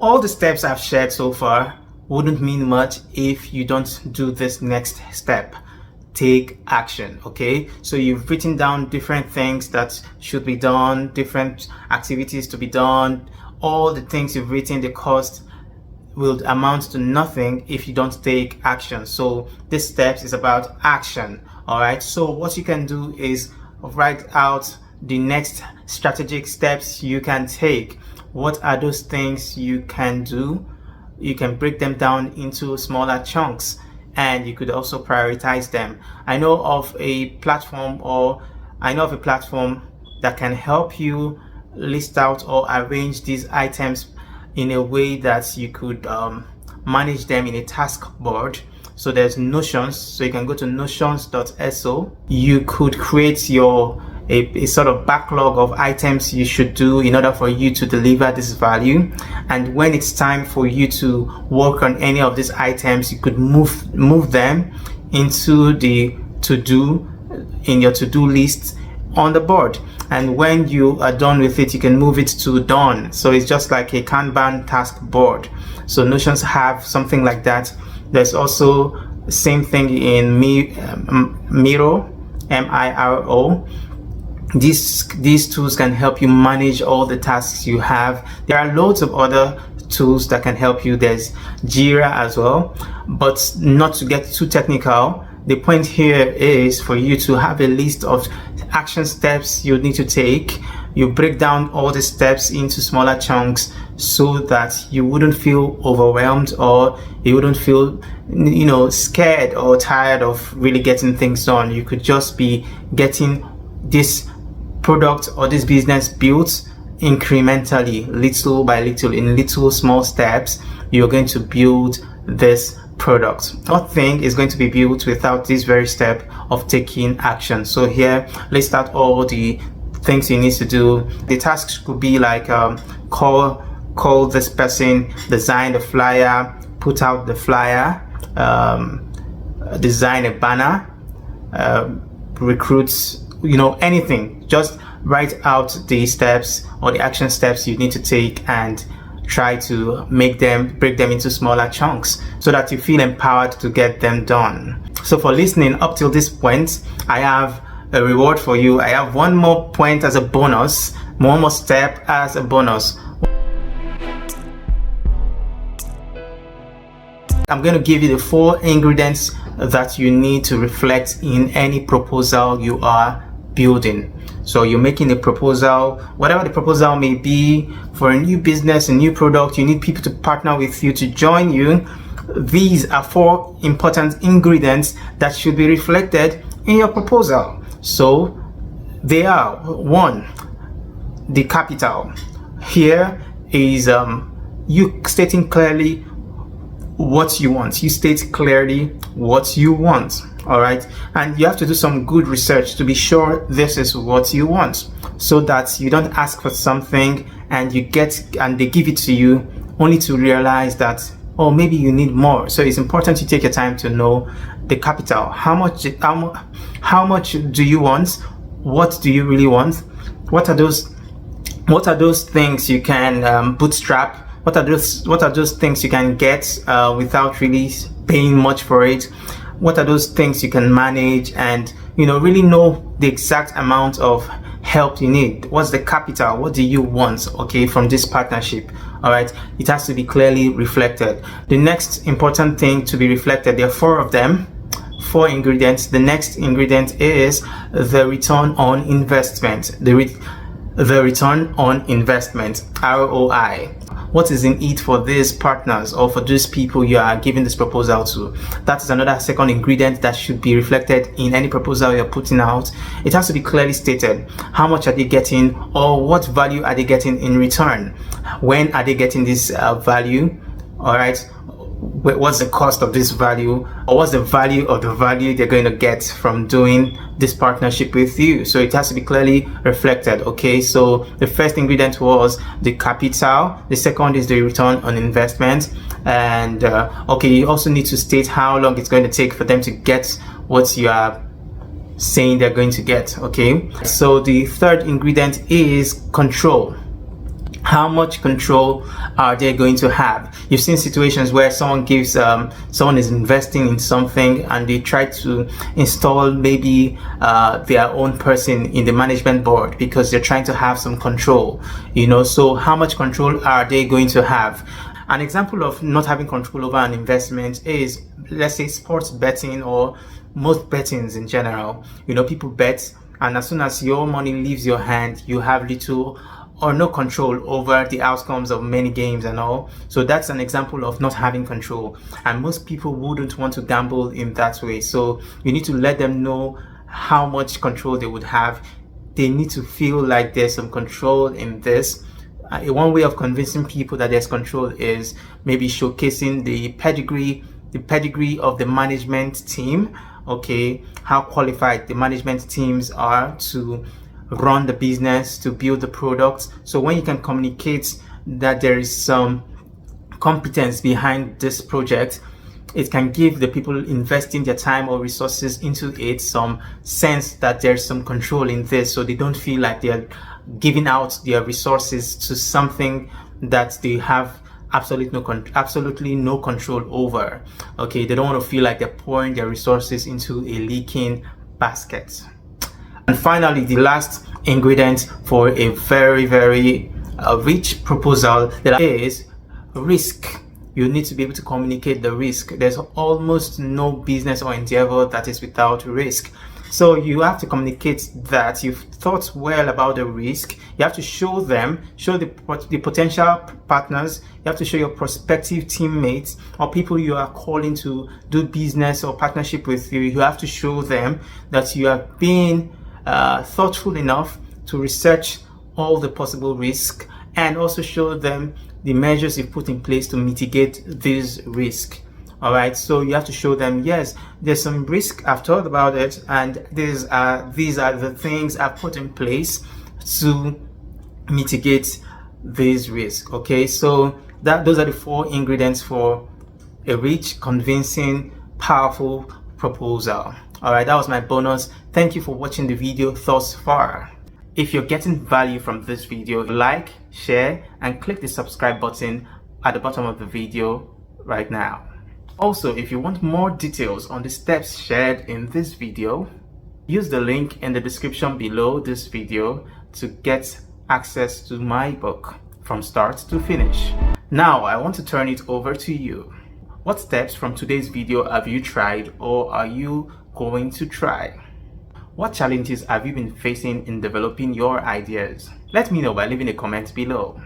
all the steps I've shared so far wouldn't mean much if you don't do this next step. Take action. Okay, so you've written down different things that should be done, different activities to be done. All the things you've written, the cost will amount to nothing if you don't take action. So this steps is about action. All right, so what you can do is write out the next strategic steps you can take. What are those things you can do? You can break them down into smaller chunks, and you could also prioritize them. I know of a platform that can help you list out or arrange these items in a way that you could manage them in a task board. So there's Notions, so you can go to notion.so. You could create a sort of backlog of items you should do in order for you to deliver this value, and when it's time for you to work on any of these items, you could move them into the to-do in your to-do list on the board, and when you are done with it, you can move it to done. So it's just like a Kanban task board. So Notions have something like that. There's also the same thing in Miro, M-I-R-O. These tools can help you manage all the tasks you have. There are loads of other tools that can help you. There's Jira as well, but not to get too technical. The point here is for you to have a list of action steps you need to take. You break down all the steps into smaller chunks so that you wouldn't feel overwhelmed, or you wouldn't feel, scared or tired of really getting things done. You could just be getting this product or this business built incrementally, little by little, in little small steps. You're going to build this product. Nothing is going to be built without this very step of taking action. So here, let's start all the things you need to do. The tasks could be like call this person, design the flyer, put out the flyer, design a banner, recruits, anything. Just write out the steps or the action steps you need to take and try to break them into smaller chunks so that you feel empowered to get them done. So for listening up till this point, I have a reward for you. I have one more point as a bonus, one more step as a bonus. I'm going to give you the 4 ingredients that you need to reflect in any proposal you are building. So you're making a proposal, whatever the proposal may be, for a new business, a new product. You need people to partner with you, to join you. These are 4 important ingredients that should be reflected in your proposal. So they are: 1, the capital. Here is you stating clearly what you want. You state clearly what you want. All right, and you have to do some good research to be sure this is what you want, so that you don't ask for something and they give it to you only to realize that, oh, maybe you need more. So it's important to take your time to know the capital. How much do you want? What do you really want? What are those things you can bootstrap? What are those things you can get without really paying much for it? What are those things you can manage and really know the exact amount of help you need? What's the capital? What do you want, okay, from this partnership? All right, it has to be clearly reflected. The next important thing to be reflected, there are 4 of them, 4 ingredients. The next ingredient is the return on investment. The return on investment, ROI. What is in it for these partners or for these people you are giving this proposal to? That is another second ingredient that should be reflected in any proposal you're putting out. It has to be clearly stated. How much are they getting, or what value are they getting in return? When are they getting this value? All right. What's the cost of this value, or what's the value of the value they're going to get from doing this partnership with you? So it has to be clearly reflected. Okay, so the first ingredient was the capital, the second is the return on investment, and okay, you also need to state how long it's going to take for them to get what you are saying they're going to get. Okay, so the third ingredient is control. how much control are they going to have? You've seen situations where someone is investing in something and they try to install maybe their own person in the management board because they're trying to have some control, so how much control are they going to have? An example of not having control over an investment is, let's say, sports betting, or most bettings in general. People bet, and as soon as your money leaves your hand, you have little or no control over the outcomes of many games and all. So that's an example of not having control, and most people wouldn't want to gamble in that way. So you need to let them know how much control they would have. They need to feel like there's some control in this. One way of convincing people that there's control is maybe showcasing the pedigree of the management team. Okay, how qualified the management teams are to run the business, to build the products. So when you can communicate that there is some competence behind this project, it can give the people investing their time or resources into it some sense that there's some control in this, so they don't feel like they're giving out their resources to something that they have absolutely no control over. Okay, they don't want to feel like they're pouring their resources into a leaking basket. And finally, the last ingredient for a very, very rich proposal that is risk. You need to be able to communicate the risk. There's almost no business or endeavor that is without risk. So you have to communicate that you've thought well about the risk. You have to show the potential partners. You have to show your prospective teammates or people you are calling to do business or partnership with you. You have to show them that you have been thoughtful enough to research all the possible risk, and also show them the measures you've put in place to mitigate this risk. All right, so you have to show them, yes, there's some risk, I've thought about it, and these are the things I've put in place to mitigate this risk. Okay, so those are the 4 ingredients for a rich, convincing, powerful proposal. All right, that was my bonus. Thank you for watching the video thus far. If you're getting value from this video, like, share, and click the subscribe button at the bottom of the video right now. Also, if you want more details on the steps shared in this video, use the link in the description below this video to get access to my book from start to finish. Now, I want to turn it over to you. What steps from today's video have you tried or are you going to try? What challenges have you been facing in developing your ideas? Let me know by leaving a comment below.